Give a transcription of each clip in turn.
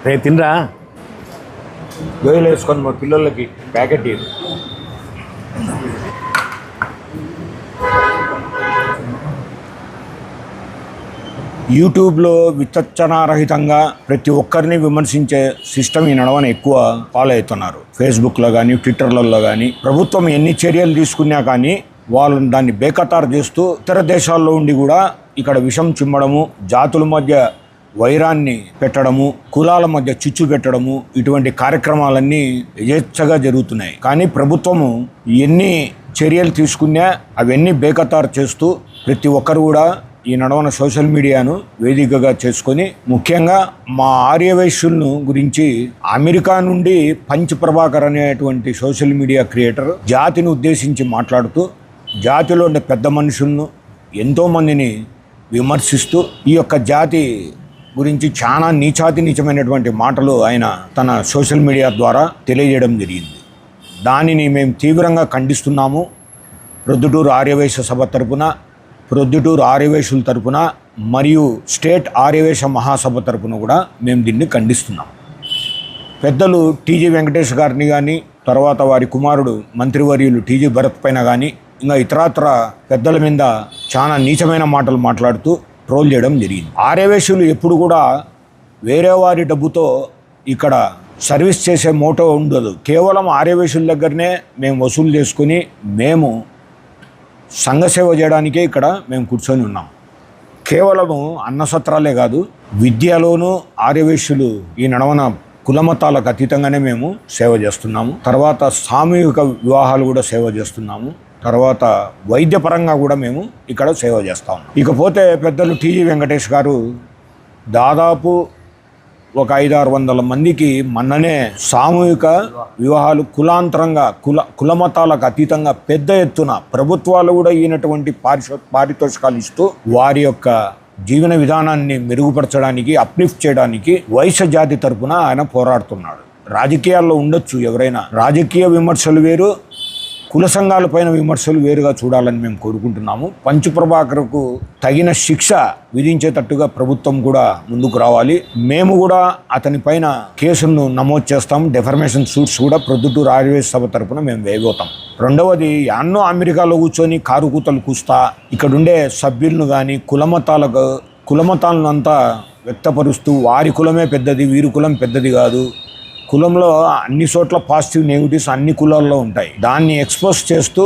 రేపు తినరా గోయలు వేసుకొని మా పిల్లలకి ప్యాకెట్ ఇది. యూట్యూబ్లో విచక్షణారహితంగా ప్రతి ఒక్కరిని విమర్శించే సిస్టమ్ ఈ నడవని ఎక్కువ ఫాలో అవుతున్నారు. ఫేస్బుక్లో కానీ ట్విట్టర్లలో కానీ ప్రభుత్వం ఎన్ని చర్యలు తీసుకున్నా కానీ వాళ్ళు దాన్ని బేఖతారు చేస్తూ ఇతర దేశాల్లో ఉండి కూడా ఇక్కడ విషం చిమ్మడము, జాతుల మధ్య వైరాన్ని పెట్టడము, కులాల మధ్య చిచ్చు పెట్టడము, ఇటువంటి కార్యక్రమాలన్నీ యథేచ్ఛగా జరుగుతున్నాయి. కానీ ప్రభుత్వము ఎన్ని చర్యలు తీసుకున్నా అవన్నీ బేఖతారు చేస్తూ ప్రతి ఒక్కరు కూడా ఈ నడవన సోషల్ మీడియాను వేదికగా చేసుకొని ముఖ్యంగా మా ఆర్యవైశ్యులను గురించి అమెరికా నుండి పంచ్ ప్రభాకర్ అనేటువంటి సోషల్ మీడియా క్రియేటర్ జాతిని ఉద్దేశించి మాట్లాడుతూ జాతిలో ఉండే పెద్ద మనుషులను ఎంతోమందిని విమర్శిస్తూ ఈ యొక్క జాతి గురించి చాలా నీచమైనటువంటి మాటలు ఆయన తన సోషల్ మీడియా ద్వారా తెలియజేయడం జరిగింది. దానిని మేము తీవ్రంగా ఖండిస్తున్నాము. ప్రొద్దుటూరు ఆర్యవైశ్య సభ తరపున, ప్రొద్దుటూరు ఆర్యవైశ్యుల తరపున మరియు స్టేట్ ఆర్యవైశ్య మహాసభ తరపున కూడా మేము దీన్ని ఖండిస్తున్నాం. పెద్దలు టీజీ వెంకటేష్ గారిని కానీ, తర్వాత వారి కుమారుడు మంత్రివర్యులు టీజీ భరత్ పైన కానీ, ఇంకా ఇతరత్ర పెద్దల మీద చాలా నీచమైన మాటలు మాట్లాడుతూ ట్రోల్ చేయడం జరిగింది. ఆర్యవైశ్యులు ఎప్పుడు కూడా వేరే వారి డబ్బుతో ఇక్కడ సర్వీస్ చేసే మోటో ఉండదు. కేవలం ఆర్యవైశ్యుల దగ్గరనే మేము వసూలు చేసుకుని మేము సంఘసేవ చేయడానికే ఇక్కడ మేము కూర్చొని ఉన్నాం. కేవలము అన్నసత్రాలే కాదు, విద్యలోనూ ఆర్యవైశ్యులు ఈ నడవన కులమతాలకు అతీతంగానే మేము సేవ చేస్తున్నాము. తర్వాత సామూహిక వివాహాలు కూడా సేవ చేస్తున్నాము. తర్వాత వైద్యపరంగా కూడా మేము ఇక్కడ సేవ చేస్తాము. ఇకపోతే పెద్దలు టీజీ వెంకటేష్ గారు దాదాపు ఒక 500-600 మందికి మొన్ననే సామూహిక వివాహాలు కులాంతరంగా కులమతాలకు అతీతంగా పెద్ద ఎత్తున ప్రభుత్వాలు కూడా ఈయనటువంటి పారితోషికాలు ఇస్తూ వారి యొక్క జీవన విధానాన్ని మెరుగుపరచడానికి, అప్లిఫ్ట్ చేయడానికి వైశ్య జాతి తరపున ఆయన పోరాడుతున్నాడు. రాజకీయాల్లో ఉండొచ్చు ఎవరైనా, రాజకీయ విమర్శలు వేరు, కుల సంఘాలపైన విమర్శలు వేరుగా చూడాలని మేము కోరుకుంటున్నాము. పంచు ప్రభాకర్కు తగిన శిక్ష విధించేటట్టుగా ప్రభుత్వం కూడా ముందుకు రావాలి. మేము కూడా అతని పైన కేసులను నమోదు చేస్తాం. డెఫర్మేషన్ సూట్స్ కూడా ప్రొద్దుటూరు ఆర్యవైశ్య సభ తరపున మేము వేయబోతాం. రెండవది, ఎన్నో అమెరికాలో కూర్చొని కారు కూతలు కూస్తా ఇక్కడుండే సభ్యులను కానీ కులమతాలను అంతా వ్యక్తపరుస్తూ వారి కులమే పెద్దది, వీరి కులం పెద్దది కాదు, కులంలో అన్ని చోట్ల పాజిటివ్ నెగిటివ్స్ అన్ని కులాల్లో ఉంటాయి, దాన్ని ఎక్స్పోజ్ చేస్తూ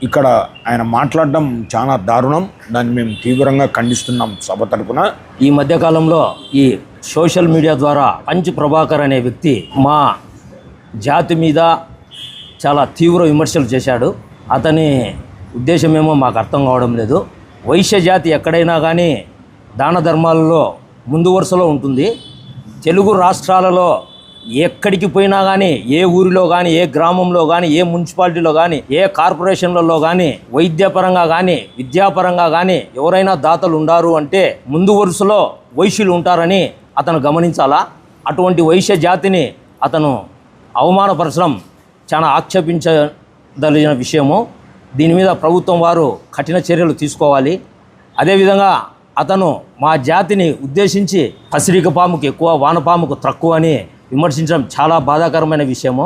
ఇక్కడ ఆయన మాట్లాడడం చాలా దారుణం. దాన్ని మేము తీవ్రంగా ఖండిస్తున్నాం సభ తరపున. ఈ మధ్యకాలంలో ఈ సోషల్ మీడియా ద్వారా పంచ్ ప్రభాకర్ అనే వ్యక్తి మా జాతి మీద చాలా తీవ్ర విమర్శలు చేశాడు. అతని ఉద్దేశమేమో మాకు అర్థం కావడం లేదు. వైశ్య జాతి ఎక్కడైనా కానీ దాన ధర్మాలలో ముందు వరుసలో ఉంటుంది. తెలుగు రాష్ట్రాలలో ఎక్కడికి పోయినా కానీ, ఏ ఊరిలో కానీ, ఏ గ్రామంలో కానీ, ఏ మున్సిపాలిటీలో కానీ, ఏ కార్పొరేషన్లలో కానీ, వైద్యపరంగా కానీ, విద్యాపరంగా కానీ ఎవరైనా దాతలు ఉండారు అంటే ముందు వరుసలో వైశ్యులు ఉంటారని అతను గమనించాలా. అటువంటి వైశ్య జాతిని అతను అవమానపరచడం చాలా ఆక్షేపించదలిగిన విషయము. దీని మీద ప్రభుత్వం వారు కఠిన చర్యలు తీసుకోవాలి. అదేవిధంగా అతను మా జాతిని ఉద్దేశించి పసిరిక పాముకు ఎక్కువ, వానపాముకు తక్కువ అని విమర్శించడం చాలా బాధాకరమైన విషయము.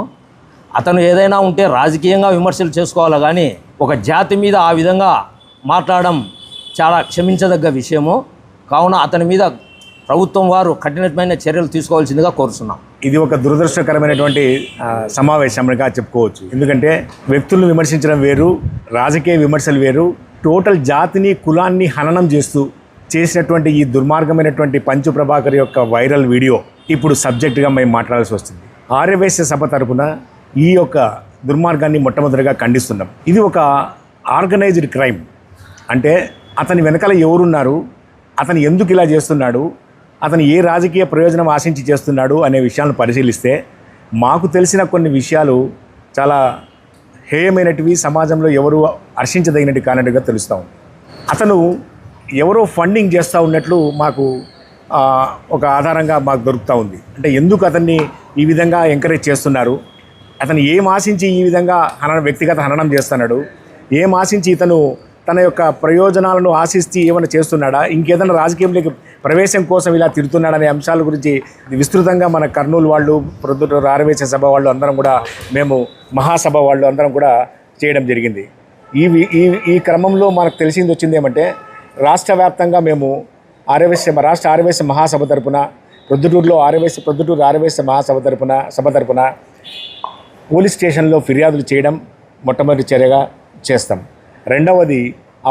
అతను ఏదైనా ఉంటే రాజకీయంగా విమర్శలు చేసుకోవాలి, కానీ ఒక జాతి మీద ఆ విధంగా మాట్లాడడం చాలా క్షమించదగ్గ విషయము. కావున అతని మీద ప్రభుత్వం వారు కఠినమైన చర్యలు తీసుకోవాల్సిందిగా కోరుతున్నాం. ఇది ఒక దురదృష్టకరమైనటువంటి సమావేశంగా చెప్పుకోవచ్చు. ఎందుకంటే వ్యక్తులను విమర్శించడం వేరు, రాజకీయ విమర్శలు వేరు. టోటల్ జాతిని, కులాన్ని హననం చేసినటువంటి ఈ దుర్మార్గమైనటువంటి పంచు ప్రభాకర్ యొక్క వైరల్ వీడియో ఇప్పుడు సబ్జెక్టుగా మేము మాట్లాడాల్సి వస్తుంది. ఆర్యవైశ్య సభ తరపున ఈ యొక్క దుర్మార్గాన్ని మొట్టమొదటిగా ఖండిస్తున్నాం. ఇది ఒక ఆర్గనైజ్డ్ క్రైమ్. అంటే అతని వెనకాల ఎవరున్నారు, అతను ఎందుకు ఇలా చేస్తున్నాడు, అతను ఏ రాజకీయ ప్రయోజనం ఆశించి చేస్తున్నాడు అనే విషయాలను పరిశీలిస్తే మాకు తెలిసిన కొన్ని విషయాలు చాలా హేయమైనటివి, సమాజంలో ఎవరు హర్షించదగినట్టు కానట్టుగా తెలుస్తూ ఉంది. అతను ఎవరో ఫండింగ్ చేస్తూ ఉన్నట్లు మాకు ఒక ఆధారంగా మాకు దొరుకుతూ ఉంది. అంటే ఎందుకు అతన్ని ఈ విధంగా ఎంకరేజ్ చేస్తున్నారు, అతను ఏం ఆశించి ఈ విధంగా వ్యక్తిగత హననం చేస్తున్నాడు, ఏం ఆశించి ఇతను తన యొక్క ప్రయోజనాలను ఆశిస్తూ ఏమైనా చేస్తున్నాడా, ఇంకేదైనా రాజకీయంలోకి ప్రవేశం కోసం ఇలా తిడుతున్నాడనే అంశాల గురించి విస్తృతంగా మన కర్నూలు వాళ్ళు, ప్రొద్దుటూరు ఆర్యవేశ సభ వాళ్ళు అందరం కూడా, మేము మహాసభ వాళ్ళు అందరం కూడా చేయడం జరిగింది. ఈ క్రమంలో మనకు తెలిసింది వచ్చింది ఏమంటే, రాష్ట్ర వ్యాప్తంగా మేము రాష్ట్ర ఆర్యవేశ మహాసభ తరపున, ప్రొద్దుటూరు ఆర్యవేశ మహాసభ తరపున పోలీస్ స్టేషన్లో ఫిర్యాదులు చేయడం మొట్టమొదటి చర్యగా చేస్తాం. రెండవది,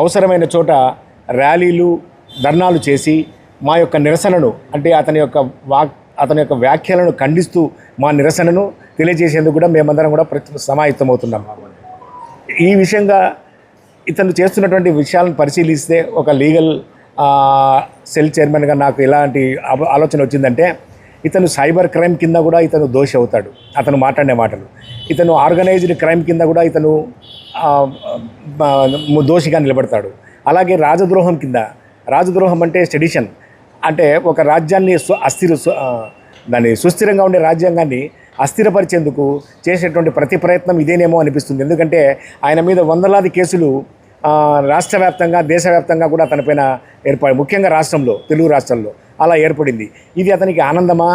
అవసరమైన చోట ర్యాలీలు, ధర్నాలు చేసి మా యొక్క నిరసనను, అంటే అతని యొక్క వ్యాఖ్యలను ఖండిస్తూ మా నిరసనను తెలియజేసేందుకు కూడా మేమందరం కూడా సమాయత్తమవుతున్నాం. ఈ విషయంగా ఇతను చేస్తున్నటువంటి విషయాలను పరిశీలిస్తే, ఒక లీగల్ సెల్ చైర్మన్గా నాకు ఎలాంటి ఆలోచన వచ్చిందంటే, ఇతను సైబర్ క్రైమ్ కింద కూడా ఇతను దోషి అవుతాడు. అతను మాట్లాడే మాటలు, ఇతను ఆర్గనైజ్డ్ క్రైమ్ కింద కూడా ఇతను దోషిగా నిలబడతాడు. అలాగే రాజద్రోహం అంటే సెడిషన్, అంటే ఒక రాజ్యాన్ని దాన్ని సుస్థిరంగా ఉండే రాజ్యాంగాన్ని అస్థిరపరిచేందుకు చేసేటువంటి ప్రతి ప్రయత్నం ఇదేనేమో అనిపిస్తుంది. ఎందుకంటే ఆయన మీద వందలాది కేసులు రాష్ట్ర వ్యాప్తంగా, దేశవ్యాప్తంగా కూడా అతనిపైన ముఖ్యంగా తెలుగు రాష్ట్రాల్లో అలా ఏర్పడింది. ఇది అతనికి ఆనందమా,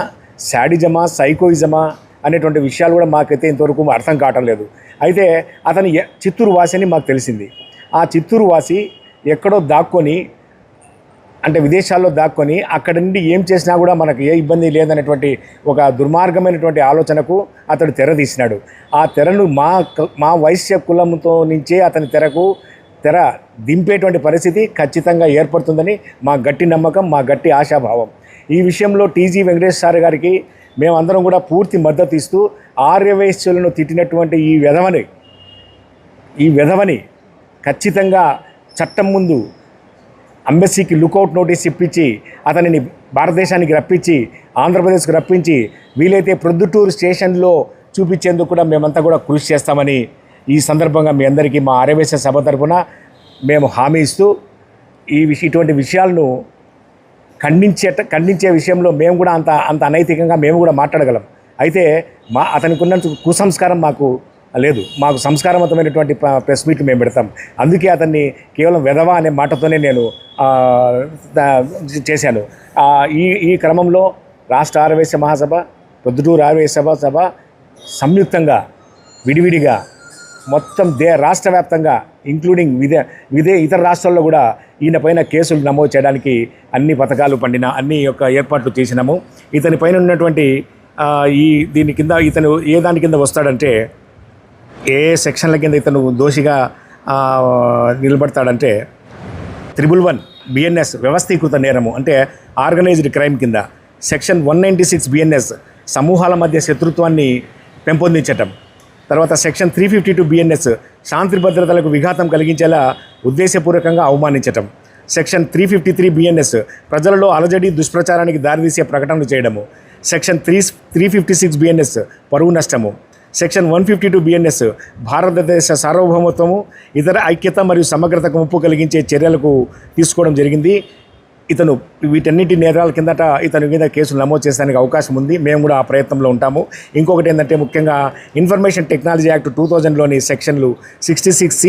శాడిజమా, సైకోయిజమా అనేటువంటి విషయాలు కూడా మాకైతే ఇంతవరకు అర్థం కావటం లేదు. అయితే అతను చిత్తూరు వాసి అని మాకు తెలిసింది. ఆ చిత్తూరు వాసి ఎక్కడో దాక్కొని, అంటే విదేశాల్లో దాక్కొని, అక్కడి నుండి ఏం చేసినా కూడా మనకు ఏ ఇబ్బంది లేదనేటువంటి ఒక దుర్మార్గమైనటువంటి ఆలోచనకు అతడు తెర తీసినాడు. ఆ తెరను మా వైశ్య కులంతో నుంచే అతని తెర దింపేటువంటి పరిస్థితి ఖచ్చితంగా ఏర్పడుతుందని మా గట్టి నమ్మకం, మా గట్టి ఆశాభావం. ఈ విషయంలో టీజీ వెంకటేష్ సార్ గారికి మేమందరం కూడా పూర్తి మద్దతు ఇస్తూ, ఆర్యవైశ్యులను తిట్టినటువంటి ఈ వెధవని ఖచ్చితంగా చట్టం ముందు అంబెస్సీకి లుకౌట్ నోటీస్ ఇప్పించి, అతనిని భారతదేశానికి రప్పించి, ఆంధ్రప్రదేశ్కి రప్పించి, వీలైతే ప్రొద్దుటూరు స్టేషన్లో చూపించేందుకు కూడా మేమంతా కూడా కృషి చేస్తామని ఈ సందర్భంగా మీ అందరికీ మా ఆర్యవేశ సభ తరపున మేము హామీ ఇస్తూ, ఇటువంటి విషయాలను ఖండించే విషయంలో మేము కూడా అంత అనైతికంగా మేము కూడా మాట్లాడగలం. అయితే అతనికి ఉన్న కుసంస్కారం మాకు లేదు. మాకు సంస్కారవంతమైనటువంటి ప్రెస్ మీట్లు మేము పెడతాం. అందుకే అతన్ని కేవలం వెధవ అనే మాటతోనే నేను చేశాను. ఈ క్రమంలో రాష్ట్ర ఆర్యవేశ మహాసభ, ప్రొద్దుటూరు ఆర్యవేశ సభ సంయుక్తంగా, విడివిడిగా మొత్తం రాష్ట్ర వ్యాప్తంగా, ఇంక్లూడింగ్ ఇతర రాష్ట్రాల్లో కూడా ఈయన పైన కేసులు నమోదు చేయడానికి అన్ని పథకాలు పండిన అన్ని యొక్క ఏర్పాట్లు చేసినాము. ఇతని పైన ఉన్నటువంటి దీని కింద ఇతను ఏ దాని కింద వస్తాడంటే, ఏ సెక్షన్ల కింద ఇతను దోషిగా నిలబడతాడంటే, 111 బిఎన్ఎస్ వ్యవస్థీకృత నేరము, అంటే ఆర్గనైజ్డ్ క్రైమ్ కింద, సెక్షన్ 196 బిఎన్ఎస్ సమూహాల మధ్య శత్రుత్వాన్ని పెంపొందించటం, తర్వాత సెక్షన్ 352 బిఎన్ఎస్ శాంతి భద్రతలకు విఘాతం కలిగించేలా ఉద్దేశపూర్వకంగా అవమానించటం, సెక్షన్ 353 బిఎన్ఎస్ ప్రజలలో అలజడి, దుష్ప్రచారానికి దారితీసే ప్రకటనలు చేయడము, సెక్షన్ 356 బిఎన్ఎస్ పరువు నష్టము, సెక్షన్ 152 బిఎన్ఎస్ భారతదేశ సార్వభౌమత్వము, ఇతర ఐక్యత మరియు సమగ్రతకు ముప్పు కలిగించే చర్యలకు తీసుకోవడం జరిగింది. ఇతను వీటన్నిటి నేరాల కిందట ఇతని మీద కేసులు నమోదు చేసడానికి అవకాశం ఉంది. మేము కూడా ఆ ప్రయత్నంలో ఉంటాము. ఇంకొకటి ఏంటంటే, ముఖ్యంగా ఇన్ఫర్మేషన్ టెక్నాలజీ యాక్ట్ 2000లోని సెక్షన్లు 66C,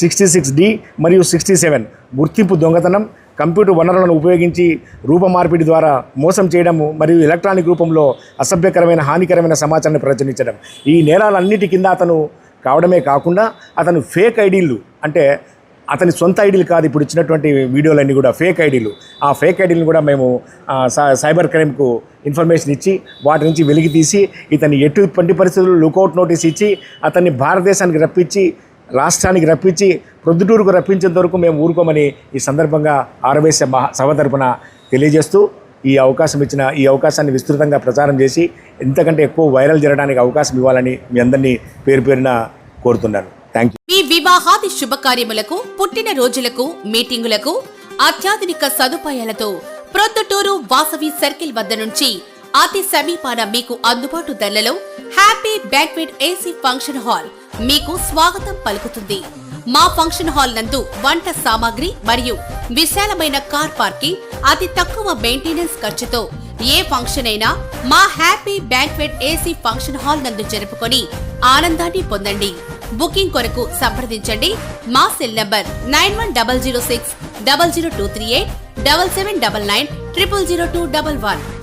66D మరియు 67 గుర్తింపు దొంగతనం, కంప్యూటర్ వనరులను ఉపయోగించి రూపమార్పిడి ద్వారా మోసం చేయడము మరియు ఎలక్ట్రానిక్ రూపంలో అసభ్యకరమైన, హానికరమైన సమాచారాన్ని ప్రచురించడం, ఈ నేరాలన్నిటి కింద అతను కావడమే కాకుండా, అతను ఫేక్ ఐడీలు, అంటే అతని సొంత ఐడీలు కాదు, ఇప్పుడు ఇచ్చినటువంటి వీడియోలన్నీ కూడా ఫేక్ ఐడీలు. ఆ ఫేక్ ఐడీలను కూడా మేము సైబర్ క్రైమ్కు ఇన్ఫర్మేషన్ ఇచ్చి వాటి నుంచి వెలికి తీసి, ఇతని ఎటువంటి పరిస్థితుల్లో లుకౌట్ నోటీస్ ఇచ్చి, అతన్ని భారతదేశానికి రప్పించి, రాష్ట్రానికి రప్పించి, ప్రొద్దుటూరుకు రప్పించేంత వరకు మేము ఊరుకోమని ఈ సందర్భంగా ఆర్యవేశ సభ తరపున తెలియజేస్తూ, ఈ అవకాశాన్ని విస్తృతంగా ప్రచారం చేసి ఇంతకంటే ఎక్కువ వైరల్ జరగడానికి అవకాశం ఇవ్వాలని మీ అందరినీ పేరు పేరున కోరుతున్నాను. Thank you. మీ వివాహాది శుభకార్యములకు, పుట్టిన రోజులకు, మీటింగులకు అత్యాధునిక సదుపాయాలతో ప్రొద్దుటూరు వాసవి సర్కిల్ వద్ద నుంచి అతి సమీపాన మీకు అందుబాటు ధరలలో happy banquet AC function hall మీకు స్వాగతం పలుకుతుంది. మా ఫంక్షన్ హాల్ నందు వంట సామాగ్రి మరియు విశాలమైన కార్ పార్కింగ్, అతి తక్కువ మెయింటెనెన్స్ ఖర్చుతో ఏ ఫంక్షన్ అయినా మా happy banquet AC function hall నందు జరుపుకొని ఆనందాన్ని పొందండి. బుకింగ్ కొరకు సంప్రదించండి. మా సెల్ నంబర్ 9100600238 7799 000211